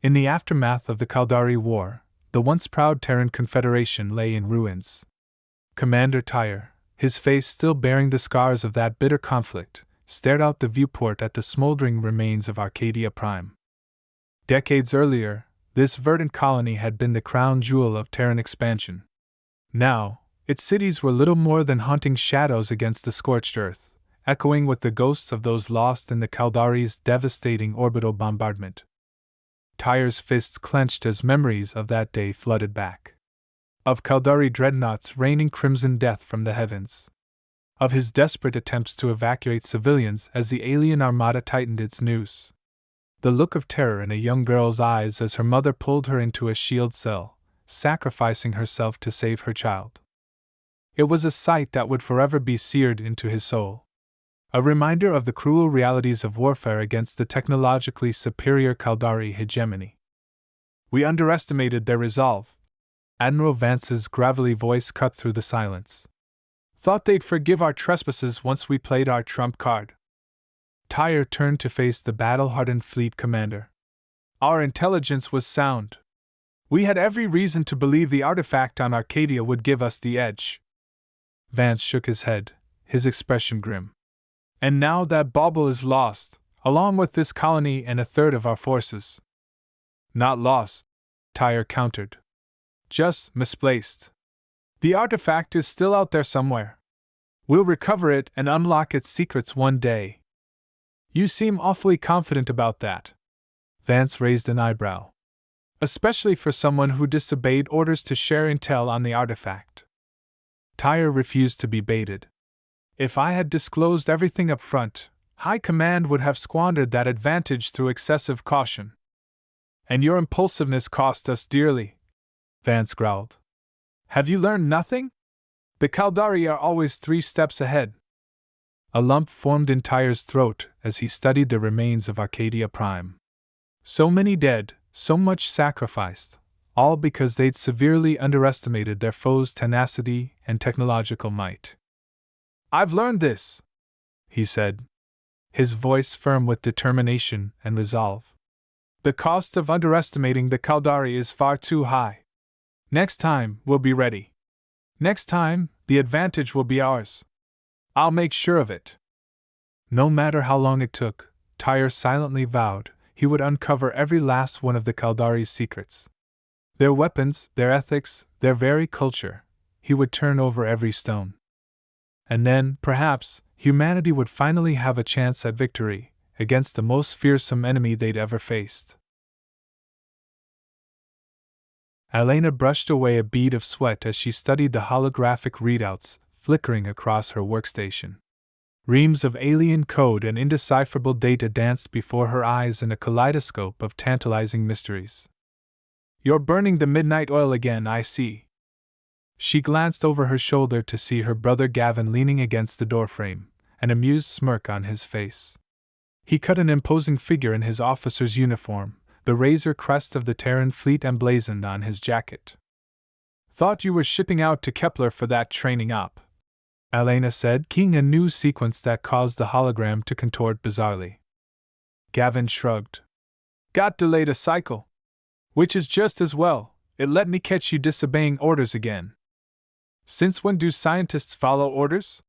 In the aftermath of the Caldari War, the once proud Terran Confederation lay in ruins. Commander Tyre, his face still bearing the scars of that bitter conflict, stared out the viewport at the smoldering remains of Arcadia Prime. Decades earlier, this verdant colony had been the crown jewel of Terran expansion. Now, its cities were little more than haunting shadows against the scorched earth, echoing with the ghosts of those lost in the Caldari's devastating orbital bombardment. Tyre's fists clenched as memories of that day flooded back. Of Caldari dreadnoughts raining crimson death from the heavens. Of his desperate attempts to evacuate civilians as the alien armada tightened its noose. The look of terror in a young girl's eyes as her mother pulled her into a shield cell, sacrificing herself to save her child. It was a sight that would forever be seared into his soul. A reminder of the cruel realities of warfare against the technologically superior Caldari hegemony. We underestimated their resolve. Admiral Vance's gravelly voice cut through the silence. Thought they'd forgive our trespasses once we played our trump card. Tyre turned to face the battle-hardened fleet commander. Our intelligence was sound. We had every reason to believe the artifact on Arcadia would give us the edge. Vance shook his head, his expression grim. And now that bauble is lost, along with this colony and a third of our forces. Not lost, Tyre countered. Just misplaced. The artifact is still out there somewhere. We'll recover it and unlock its secrets one day. You seem awfully confident about that. Vance raised an eyebrow. Especially for someone who disobeyed orders to share intel on the artifact. Tyre refused to be baited. If I had disclosed everything up front, High Command would have squandered that advantage through excessive caution. And your impulsiveness cost us dearly, Vance growled. Have you learned nothing? The Caldari are always 3 steps ahead. A lump formed in Tyre's throat as he studied the remains of Arcadia Prime. So many dead, so much sacrificed, all because they'd severely underestimated their foe's tenacity and technological might. I've learned this, he said, his voice firm with determination and resolve. The cost of underestimating the Caldari is far too high. Next time, we'll be ready. Next time, the advantage will be ours. I'll make sure of it. No matter how long it took, Tyre silently vowed he would uncover every last one of the Caldari's secrets. Their weapons, their ethics, their very culture, he would turn over every stone. And then, perhaps, humanity would finally have a chance at victory against the most fearsome enemy they'd ever faced. Elena brushed away a bead of sweat as she studied the holographic readouts flickering across her workstation. Reams of alien code and indecipherable data danced before her eyes in a kaleidoscope of tantalizing mysteries. You're burning the midnight oil again, I see. She glanced over her shoulder to see her brother Gavin leaning against the doorframe, an amused smirk on his face. He cut an imposing figure in his officer's uniform, the razor crest of the Terran fleet emblazoned on his jacket. Thought you were shipping out to Kepler for that training op, Elena said, keying a new sequence that caused the hologram to contort bizarrely. Gavin shrugged. Got delayed a cycle. Which is just as well, it let me catch you disobeying orders again. Since when do scientists follow orders?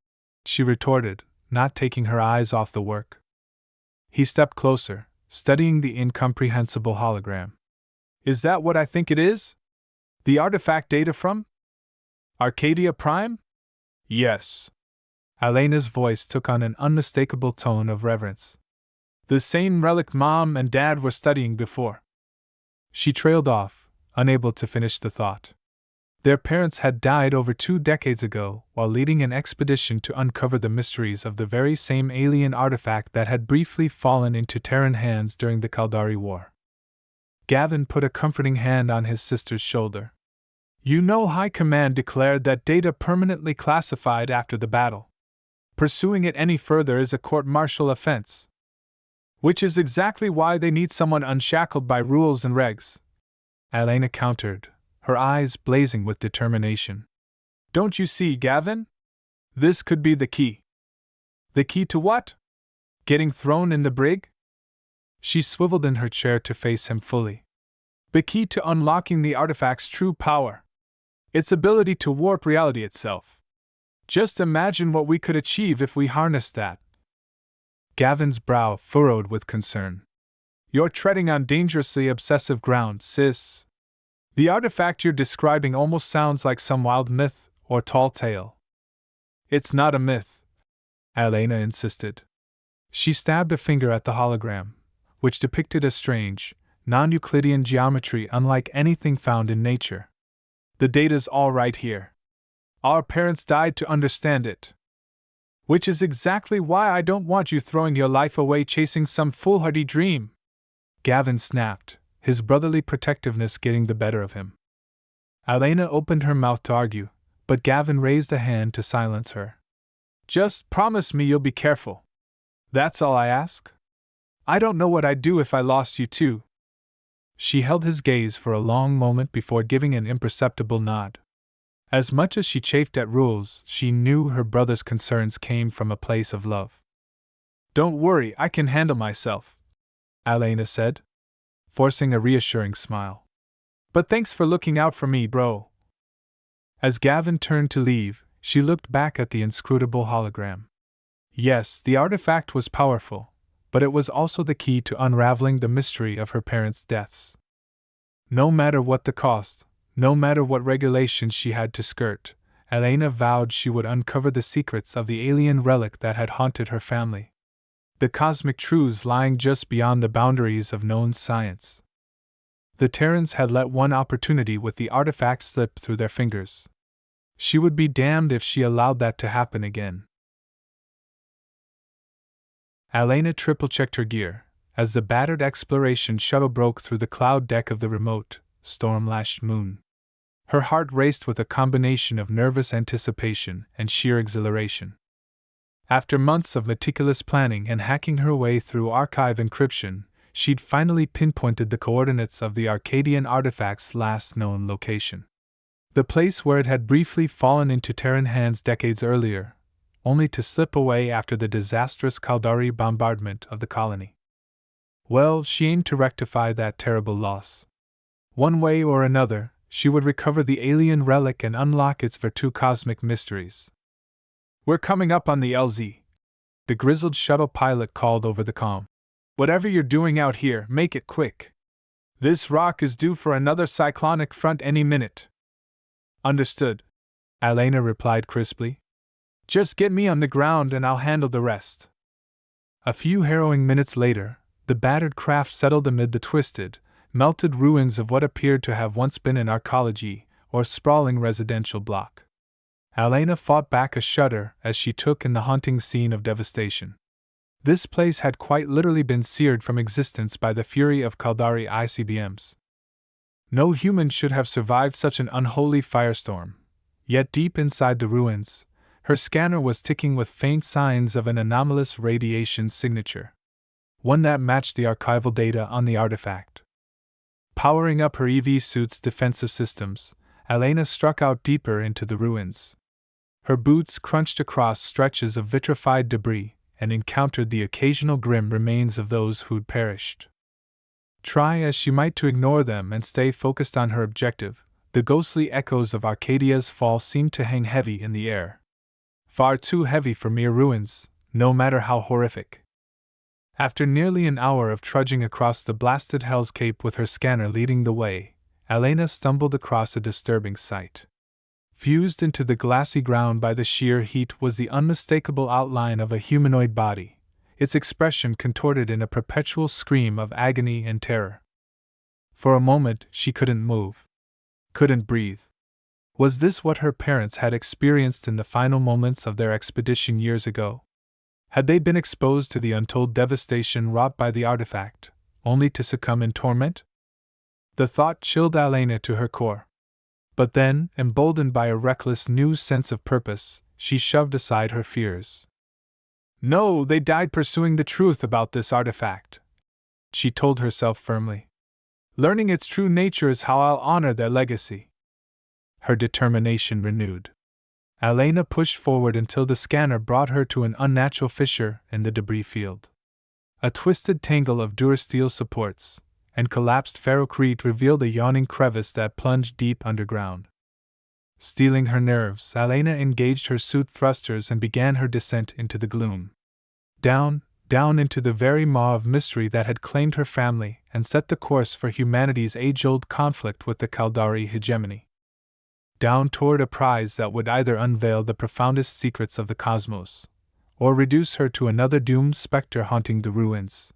She retorted, not taking her eyes off the work. He stepped closer, studying the incomprehensible hologram. Is that what I think it is? The artifact data from Arcadia Prime? Yes. Elena's voice took on an unmistakable tone of reverence. The same relic Mom and Dad were studying before. She trailed off, unable to finish the thought. Their parents had died over 2 decades ago while leading an expedition to uncover the mysteries of the very same alien artifact that had briefly fallen into Terran hands during the Caldari War. Gavin put a comforting hand on his sister's shoulder. You know, High Command declared that data permanently classified after the battle. Pursuing it any further is a court-martial offense. Which is exactly why they need someone unshackled by rules and regs. Elena countered, her eyes blazing with determination. Don't you see, Gavin? This could be the key. The key to what? Getting thrown in the brig? She swiveled in her chair to face him fully. The key to unlocking the artifact's true power. Its ability to warp reality itself. Just imagine what we could achieve if we harnessed that. Gavin's brow furrowed with concern. You're treading on dangerously obsessive ground, sis. The artifact you're describing almost sounds like some wild myth or tall tale. It's not a myth, Elena insisted. She stabbed a finger at the hologram, which depicted a strange, non-Euclidean geometry unlike anything found in nature. The data's all right here. Our parents died to understand it. Which is exactly why I don't want you throwing your life away chasing some foolhardy dream. Gavin snapped, his brotherly protectiveness getting the better of him. Elena opened her mouth to argue, but Gavin raised a hand to silence her. Just promise me you'll be careful. That's all I ask. I don't know what I'd do if I lost you too. She held his gaze for a long moment before giving an imperceptible nod. As much as she chafed at rules, she knew her brother's concerns came from a place of love. Don't worry, I can handle myself, Elena said, forcing a reassuring smile. But thanks for looking out for me, bro. As Gavin turned to leave, she looked back at the inscrutable hologram. Yes, the artifact was powerful, but it was also the key to unraveling the mystery of her parents' deaths. No matter what the cost, no matter what regulations she had to skirt, Elena vowed she would uncover the secrets of the alien relic that had haunted her family. The cosmic truths lying just beyond the boundaries of known science. The Terrans had let one opportunity with the artifact slip through their fingers. She would be damned if she allowed that to happen again. Elena triple-checked her gear, as the battered exploration shuttle broke through the cloud deck of the remote, storm-lashed moon. Her heart raced with a combination of nervous anticipation and sheer exhilaration. After months of meticulous planning and hacking her way through archive encryption, she'd finally pinpointed the coordinates of the Arcadian artifact's last known location. The place where it had briefly fallen into Terran hands decades earlier, only to slip away after the disastrous Caldari bombardment of the colony. Well, she aimed to rectify that terrible loss. One way or another, she would recover the alien relic and unlock its Virtu cosmic mysteries. We're coming up on the LZ, the grizzled shuttle pilot called over the comm. Whatever you're doing out here, make it quick. This rock is due for another cyclonic front any minute. Understood, Elena replied crisply. Just get me on the ground and I'll handle the rest. A few harrowing minutes later, the battered craft settled amid the twisted, melted ruins of what appeared to have once been an arcology or sprawling residential block. Elena fought back a shudder as she took in the haunting scene of devastation. This place had quite literally been seared from existence by the fury of Caldari ICBMs. No human should have survived such an unholy firestorm, yet deep inside the ruins, her scanner was ticking with faint signs of an anomalous radiation signature, one that matched the archival data on the artifact. Powering up her EV suit's defensive systems, Elena struck out deeper into the ruins. Her boots crunched across stretches of vitrified debris and encountered the occasional grim remains of those who'd perished. Try as she might to ignore them and stay focused on her objective, the ghostly echoes of Arcadia's fall seemed to hang heavy in the air. Far too heavy for mere ruins, no matter how horrific. After nearly an hour of trudging across the blasted hellscape with her scanner leading the way, Elena stumbled across a disturbing sight. Fused into the glassy ground by the sheer heat was the unmistakable outline of a humanoid body, its expression contorted in a perpetual scream of agony and terror. For a moment, she couldn't move. Couldn't breathe. Was this what her parents had experienced in the final moments of their expedition years ago? Had they been exposed to the untold devastation wrought by the artifact, only to succumb in torment? The thought chilled Elena to her core. But then, emboldened by a reckless new sense of purpose, she shoved aside her fears. No, they died pursuing the truth about this artifact, she told herself firmly. Learning its true nature is how I'll honor their legacy. Her determination renewed. Elena pushed forward until the scanner brought her to an unnatural fissure in the debris field. A twisted tangle of durasteel supports, and collapsed ferrocrete revealed a yawning crevice that plunged deep underground. Steeling her nerves, Elena engaged her suit thrusters and began her descent into the gloom. Down, down into the very maw of mystery that had claimed her family and set the course for humanity's age-old conflict with the Caldari hegemony. Down toward a prize that would either unveil the profoundest secrets of the cosmos, or reduce her to another doomed specter haunting the ruins.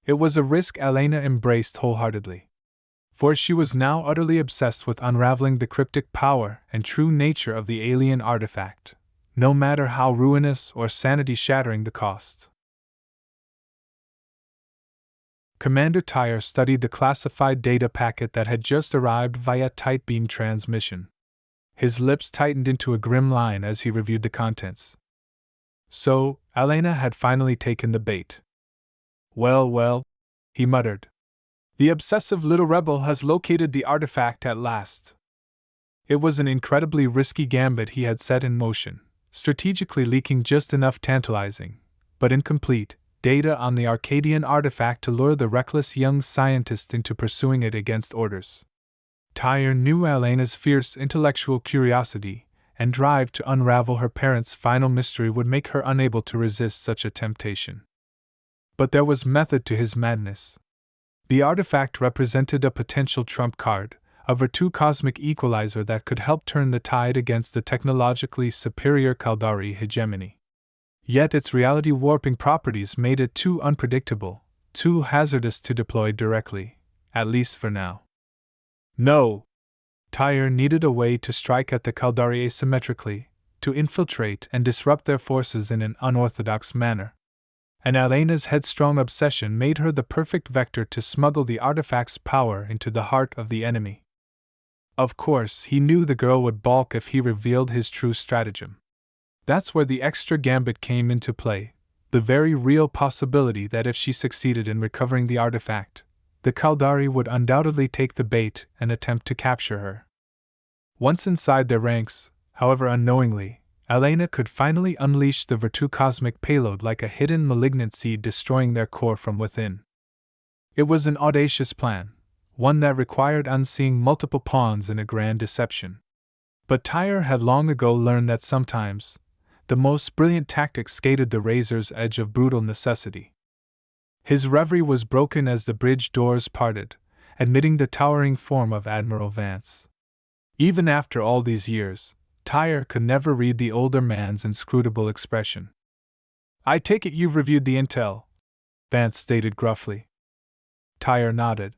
It was a risk Elena embraced wholeheartedly, for she was now utterly obsessed with unraveling the cryptic power and true nature of the alien artifact, no matter how ruinous or sanity-shattering the cost. Commander Tyre studied the classified data packet that had just arrived via tight beam transmission. His lips tightened into a grim line as he reviewed the contents. So, Elena had finally taken the bait. Well, well, he muttered. The obsessive little rebel has located the artifact at last. It was an incredibly risky gambit he had set in motion, strategically leaking just enough tantalizing, but incomplete, data on the Arcadian artifact to lure the reckless young scientist into pursuing it against orders. Tyre knew Elena's fierce intellectual curiosity and drive to unravel her parents' final mystery would make her unable to resist such a temptation. But there was method to his madness. The artifact represented a potential trump card, a Virtu cosmic equalizer that could help turn the tide against the technologically superior Caldari hegemony. Yet its reality-warping properties made it too unpredictable, too hazardous to deploy directly, at least for now. No! Tyre needed a way to strike at the Caldari asymmetrically, to infiltrate and disrupt their forces in an unorthodox manner. And Elena's headstrong obsession made her the perfect vector to smuggle the artifact's power into the heart of the enemy. Of course, he knew the girl would balk if he revealed his true stratagem. That's where the extra gambit came into play, the very real possibility that if she succeeded in recovering the artifact, the Caldari would undoubtedly take the bait and attempt to capture her. Once inside their ranks, however unknowingly, Elena could finally unleash the Virtu cosmic payload like a hidden malignant seed destroying their core from within. It was an audacious plan, one that required unseeing multiple pawns in a grand deception. But Tyre had long ago learned that sometimes, the most brilliant tactics skated the razor's edge of brutal necessity. His reverie was broken as the bridge doors parted, admitting the towering form of Admiral Vance. Even after all these years, Tyre could never read the older man's inscrutable expression. I take it you've reviewed the intel, Vance stated gruffly. Tyre nodded.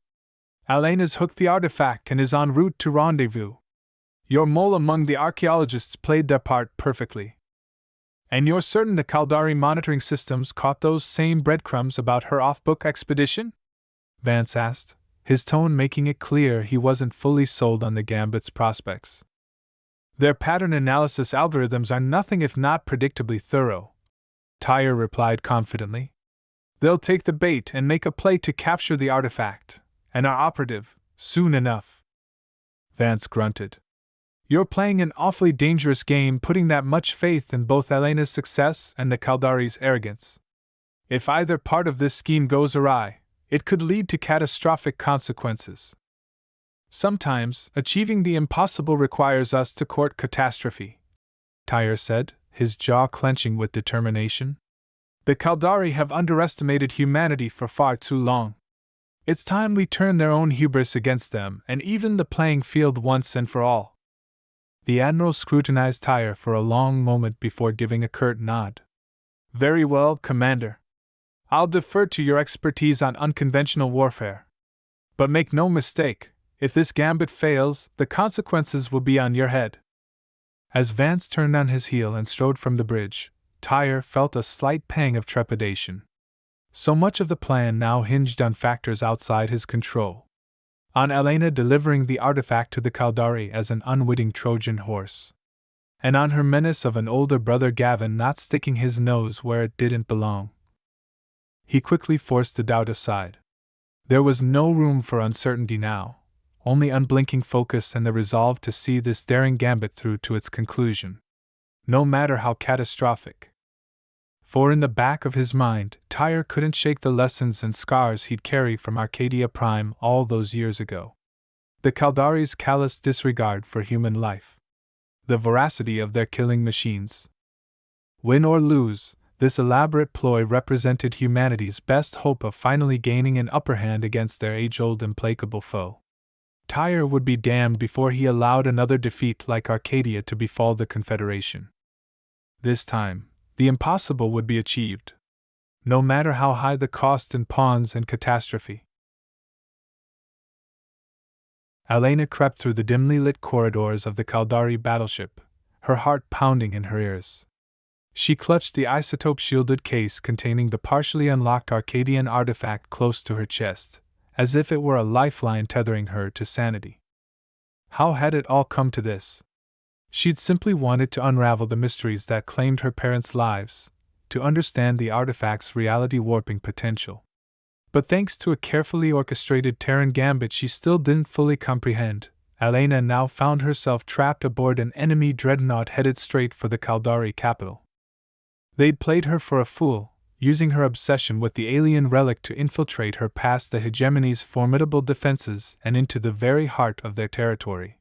Elena's hooked the artifact and is en route to rendezvous. Your mole among the archaeologists played their part perfectly. And you're certain the Caldari monitoring systems caught those same breadcrumbs about her off-book expedition? Vance asked, his tone making it clear he wasn't fully sold on the Gambit's prospects. Their pattern analysis algorithms are nothing if not predictably thorough, Tyre replied confidently. They'll take the bait and make a play to capture the artifact, and are operative, soon enough. Vance grunted. You're playing an awfully dangerous game putting that much faith in both Elena's success and the Caldari's arrogance. If either part of this scheme goes awry, it could lead to catastrophic consequences. Sometimes, achieving the impossible requires us to court catastrophe, Tyre said, his jaw clenching with determination. The Caldari have underestimated humanity for far too long. It's time we turn their own hubris against them and even the playing field once and for all. The Admiral scrutinized Tyre for a long moment before giving a curt nod. Very well, Commander. I'll defer to your expertise on unconventional warfare. But make no mistake, if this gambit fails, the consequences will be on your head. As Vance turned on his heel and strode from the bridge, Tyre felt a slight pang of trepidation. So much of the plan now hinged on factors outside his control. On Elena delivering the artifact to the Caldari as an unwitting Trojan horse. And on her menace of an older brother Gavin not sticking his nose where it didn't belong. He quickly forced the doubt aside. There was no room for uncertainty now, only unblinking focus and the resolve to see this daring gambit through to its conclusion, no matter how catastrophic. For in the back of his mind, Tyre couldn't shake the lessons and scars he'd carried from Arcadia Prime all those years ago. The Caldari's callous disregard for human life. The voracity of their killing machines. Win or lose, this elaborate ploy represented humanity's best hope of finally gaining an upper hand against their age-old implacable foe. Tyre would be damned before he allowed another defeat like Arcadia to befall the Confederation. This time, the impossible would be achieved, no matter how high the cost in pawns and catastrophe. Elena crept through the dimly lit corridors of the Caldari battleship, her heart pounding in her ears. She clutched the isotope-shielded case containing the partially unlocked Arcadian artifact close to her chest, as if it were a lifeline tethering her to sanity. How had it all come to this? She'd simply wanted to unravel the mysteries that claimed her parents' lives, to understand the artifact's reality-warping potential. But thanks to a carefully orchestrated Terran gambit she still didn't fully comprehend, Elena now found herself trapped aboard an enemy dreadnought headed straight for the Caldari capital. They'd played her for a fool, using her obsession with the alien relic to infiltrate her past the hegemony's formidable defenses and into the very heart of their territory.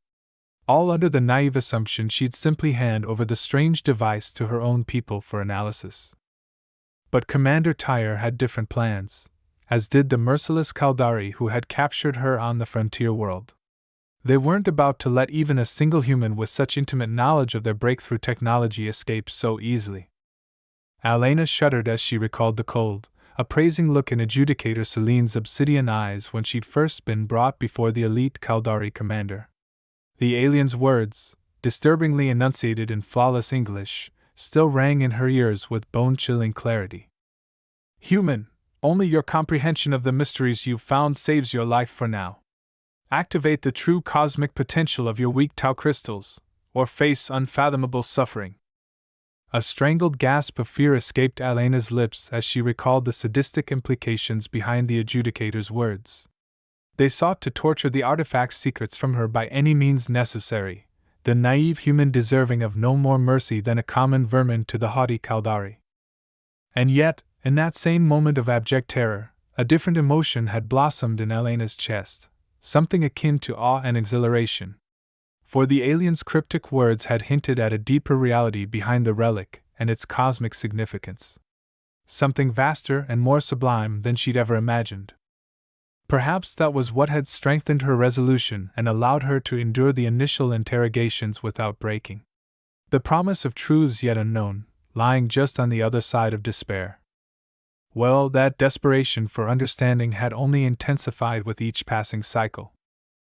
All under the naive assumption she'd simply hand over the strange device to her own people for analysis. But Commander Tyre had different plans, as did the merciless Caldari who had captured her on the frontier world. They weren't about to let even a single human with such intimate knowledge of their breakthrough technology escape so easily. Elena shuddered as she recalled the cold, appraising look in Adjudicator Celine's obsidian eyes when she'd first been brought before the elite Caldari commander. The alien's words, disturbingly enunciated in flawless English, still rang in her ears with bone-chilling clarity. "Human, only your comprehension of the mysteries you've found saves your life for now. Activate the true cosmic potential of your weak tau crystals, or face unfathomable suffering." A strangled gasp of fear escaped Elena's lips as she recalled the sadistic implications behind the Adjudicator's words. They sought to torture the artifact's secrets from her by any means necessary, the naive human deserving of no more mercy than a common vermin to the haughty Caldari. And yet, in that same moment of abject terror, a different emotion had blossomed in Elena's chest, something akin to awe and exhilaration. For the alien's cryptic words had hinted at a deeper reality behind the relic and its cosmic significance. Something vaster and more sublime than she'd ever imagined. Perhaps that was what had strengthened her resolution and allowed her to endure the initial interrogations without breaking. The promise of truths yet unknown, lying just on the other side of despair. Well, that desperation for understanding had only intensified with each passing cycle.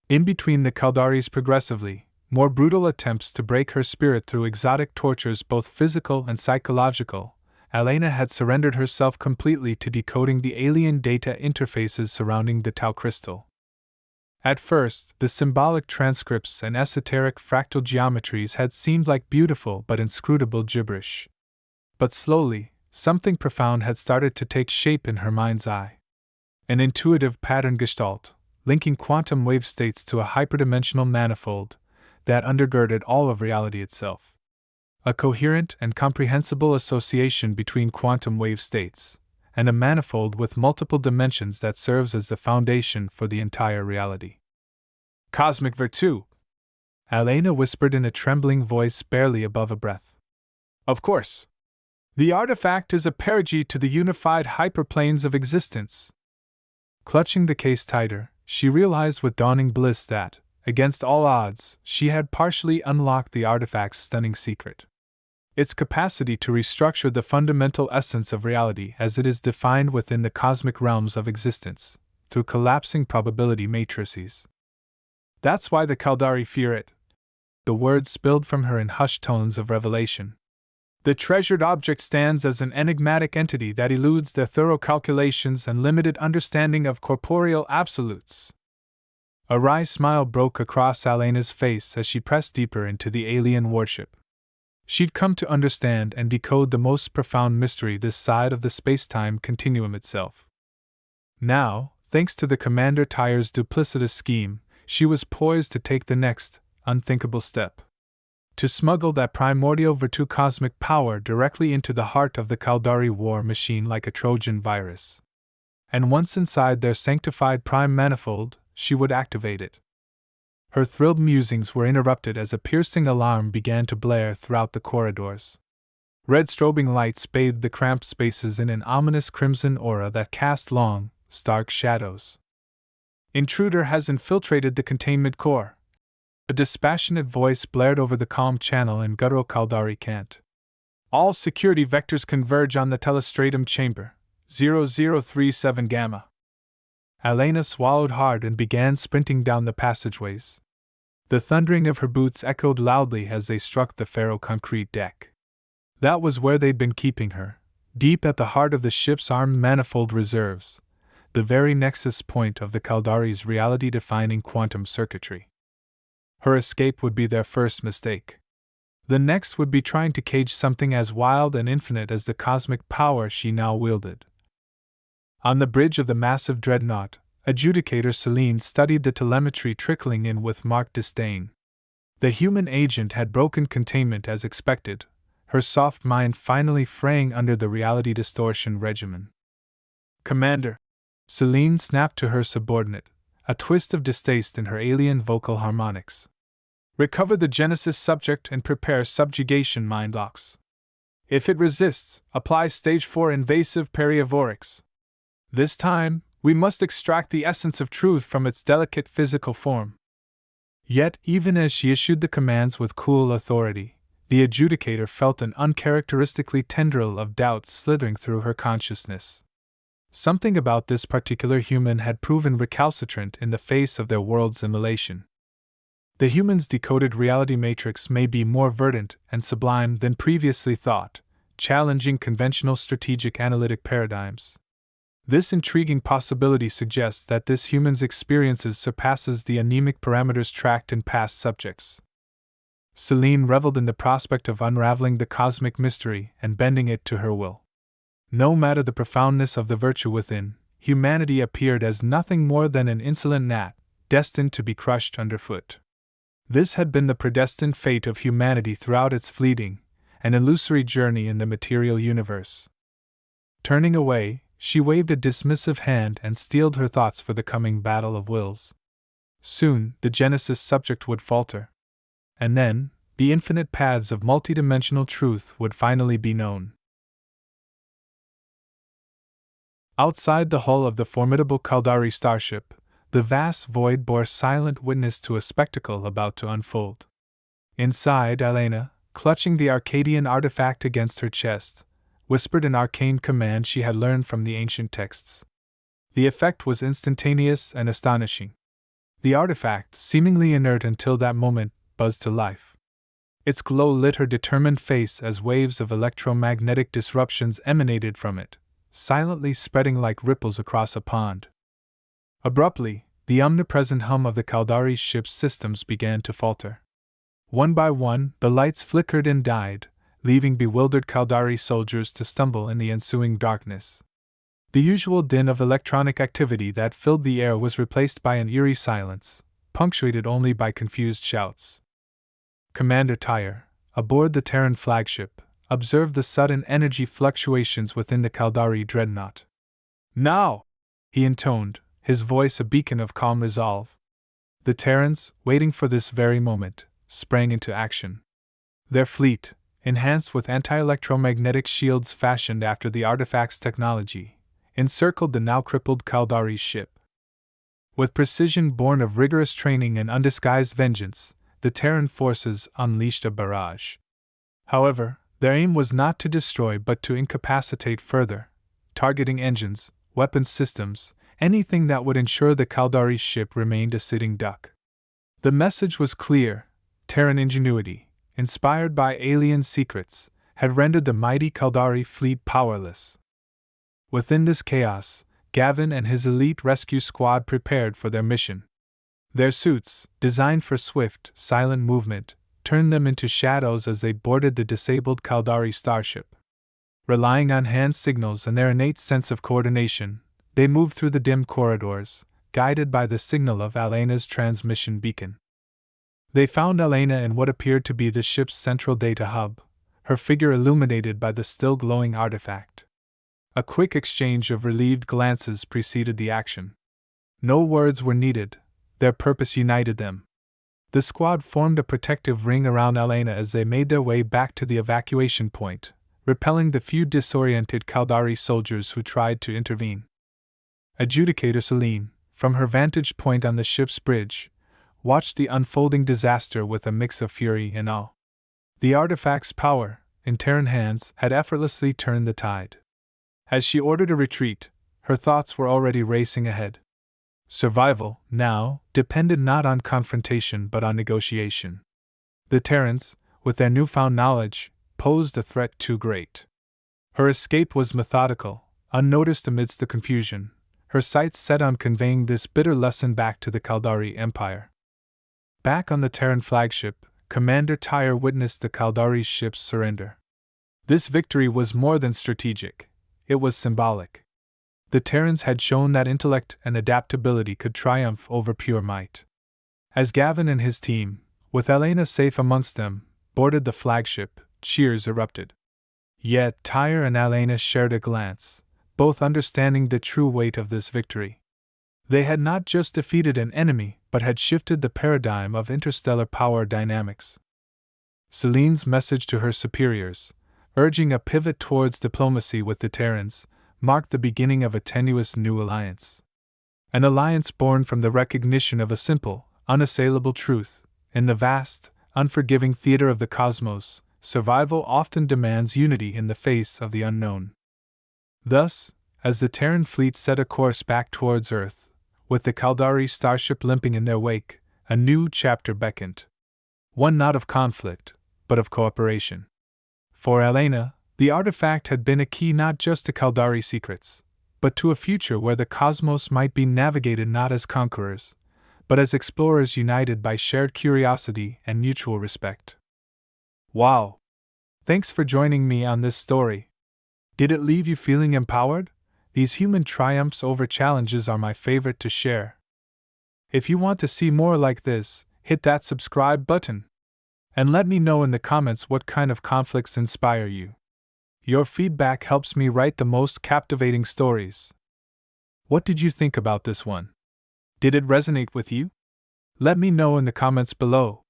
In between the Caldari's progressively more brutal attempts to break her spirit through exotic tortures both physical and psychological, Elena had surrendered herself completely to decoding the alien data interfaces surrounding the tau crystal. At first, the symbolic transcripts and esoteric fractal geometries had seemed like beautiful but inscrutable gibberish. But slowly, something profound had started to take shape in her mind's eye. An intuitive pattern gestalt, linking quantum wave states to a hyperdimensional manifold that undergirded all of reality itself. A coherent and comprehensible association between quantum wave states, and a manifold with multiple dimensions that serves as the foundation for the entire reality. "Cosmic Virtu," Elena whispered in a trembling voice barely above a breath. "Of course. The artifact is a perigee to the unified hyperplanes of existence." Clutching the case tighter, she realized with dawning bliss that, against all odds, she had partially unlocked the artifact's stunning secret. Its capacity to restructure the fundamental essence of reality as it is defined within the cosmic realms of existence, through collapsing probability matrices. "That's why the Caldari fear it." The words spilled from her in hushed tones of revelation. "The treasured object stands as an enigmatic entity that eludes their thorough calculations and limited understanding of corporeal absolutes." A wry smile broke across Elena's face as she pressed deeper into the alien warship. She'd come to understand and decode the most profound mystery this side of the space-time continuum itself. Now, thanks to the Commander Tyre's duplicitous scheme, she was poised to take the next, unthinkable step. to smuggle that primordial Virtu cosmic power directly into the heart of the Caldari war machine like a Trojan virus. And once inside their sanctified prime manifold, she would activate it. Her thrilled musings were interrupted as a piercing alarm began to blare throughout the corridors. Red strobing lights bathed the cramped spaces in an ominous crimson aura that cast long, stark shadows. "Intruder has infiltrated the containment core," a dispassionate voice blared over the calm channel in guttural Caldari cant. "All security vectors converge on the telestratum chamber, 0037 Gamma." Elena swallowed hard and began sprinting down the passageways. The thundering of her boots echoed loudly as they struck the ferro-concrete deck. That was where they'd been keeping her, deep at the heart of the ship's armed manifold reserves, the very nexus point of the Caldari's reality-defining quantum circuitry. Her escape would be their first mistake. The next would be trying to cage something as wild and infinite as the cosmic power she now wielded. On the bridge of the massive dreadnought, Adjudicator Celine studied the telemetry trickling in with marked disdain. The human agent had broken containment as expected, her soft mind finally fraying under the reality distortion regimen. "Commander," Celine snapped to her subordinate, a twist of distaste in her alien vocal harmonics. "Recover the Genesis subject and prepare subjugation mind locks. If it resists, apply stage 4 invasive periavorics. This time, we must extract the essence of truth from its delicate physical form." Yet, even as she issued the commands with cool authority, the adjudicator felt an uncharacteristically tendril of doubt slithering through her consciousness. Something about this particular human had proven recalcitrant in the face of their world's immolation. The human's decoded reality matrix may be more verdant and sublime than previously thought, challenging conventional strategic analytic paradigms. This intriguing possibility suggests that this human's experiences surpasses the anemic parameters tracked in past subjects. Celine reveled in the prospect of unraveling the cosmic mystery and bending it to her will. No matter the profoundness of the virtue within, humanity appeared as nothing more than an insolent gnat, destined to be crushed underfoot. This had been the predestined fate of humanity throughout its fleeting and illusory journey in the material universe. Turning away, she waved a dismissive hand and steeled her thoughts for the coming battle of wills. Soon, the Genesis subject would falter. And then, the infinite paths of multidimensional truth would finally be known. Outside the hull of the formidable Caldari starship, the vast void bore silent witness to a spectacle about to unfold. Inside, Elena, clutching the Arcadian artifact against her chest, whispered an arcane command she had learned from the ancient texts. The effect was instantaneous and astonishing. The artifact, seemingly inert until that moment, buzzed to life. Its glow lit her determined face as waves of electromagnetic disruptions emanated from it, silently spreading like ripples across a pond. Abruptly, the omnipresent hum of the Caldari's ship's systems began to falter. One by one, the lights flickered and died, leaving bewildered Caldari soldiers to stumble in the ensuing darkness. The usual din of electronic activity that filled the air was replaced by an eerie silence, punctuated only by confused shouts. Commander Tyre, aboard the Terran flagship, observed the sudden energy fluctuations within the Caldari dreadnought. "Now!" he intoned, his voice a beacon of calm resolve. The Terrans, waiting for this very moment, sprang into action. Their fleet, enhanced with anti-electromagnetic shields fashioned after the artifact's technology, encircled the now crippled Caldari ship. With precision born of rigorous training and undisguised vengeance, the Terran forces unleashed a barrage. However, their aim was not to destroy but to incapacitate further, targeting engines, weapons systems, anything that would ensure the Caldari ship remained a sitting duck. The message was clear: Terran ingenuity, inspired by alien secrets, had rendered the mighty Caldari fleet powerless. Within this chaos, Gavin and his elite rescue squad prepared for their mission. Their suits, designed for swift, silent movement, turned them into shadows as they boarded the disabled Caldari starship. Relying on hand signals and their innate sense of coordination, they moved through the dim corridors, guided by the signal of Elena's transmission beacon. They found Elena in what appeared to be the ship's central data hub, her figure illuminated by the still glowing artifact. A quick exchange of relieved glances preceded the action. No words were needed, their purpose united them. The squad formed a protective ring around Elena as they made their way back to the evacuation point, repelling the few disoriented Caldari soldiers who tried to intervene. Adjudicator Celine, from her vantage point on the ship's bridge, watched the unfolding disaster with a mix of fury and awe. The artifact's power, in Terran hands, had effortlessly turned the tide. As she ordered a retreat, her thoughts were already racing ahead. Survival, now, depended not on confrontation but on negotiation. The Terrans, with their newfound knowledge, posed a threat too great. Her escape was methodical, unnoticed amidst the confusion, her sights set on conveying this bitter lesson back to the Caldari Empire. Back on the Terran flagship, Commander Tyre witnessed the Caldari ship's surrender. This victory was more than strategic, it was symbolic. The Terrans had shown that intellect and adaptability could triumph over pure might. As Gavin and his team, with Elena safe amongst them, boarded the flagship, cheers erupted. Yet Tyre and Elena shared a glance, both understanding the true weight of this victory. They had not just defeated an enemy, but had shifted the paradigm of interstellar power dynamics. Celine's message to her superiors, urging a pivot towards diplomacy with the Terrans, marked the beginning of a tenuous new alliance. An alliance born from the recognition of a simple, unassailable truth: in the vast, unforgiving theater of the cosmos, survival often demands unity in the face of the unknown. Thus, as the Terran fleet set a course back towards Earth, with the Caldari starship limping in their wake, a new chapter beckoned. One not of conflict, but of cooperation. For Elena, the artifact had been a key not just to Caldari secrets, but to a future where the cosmos might be navigated not as conquerors, but as explorers united by shared curiosity and mutual respect. Wow! Thanks for joining me on this story. Did it leave you feeling empowered? These human triumphs over challenges are my favorite to share. If you want to see more like this, hit that subscribe button. And let me know in the comments what kind of conflicts inspire you. Your feedback helps me write the most captivating stories. What did you think about this one? Did it resonate with you? Let me know in the comments below.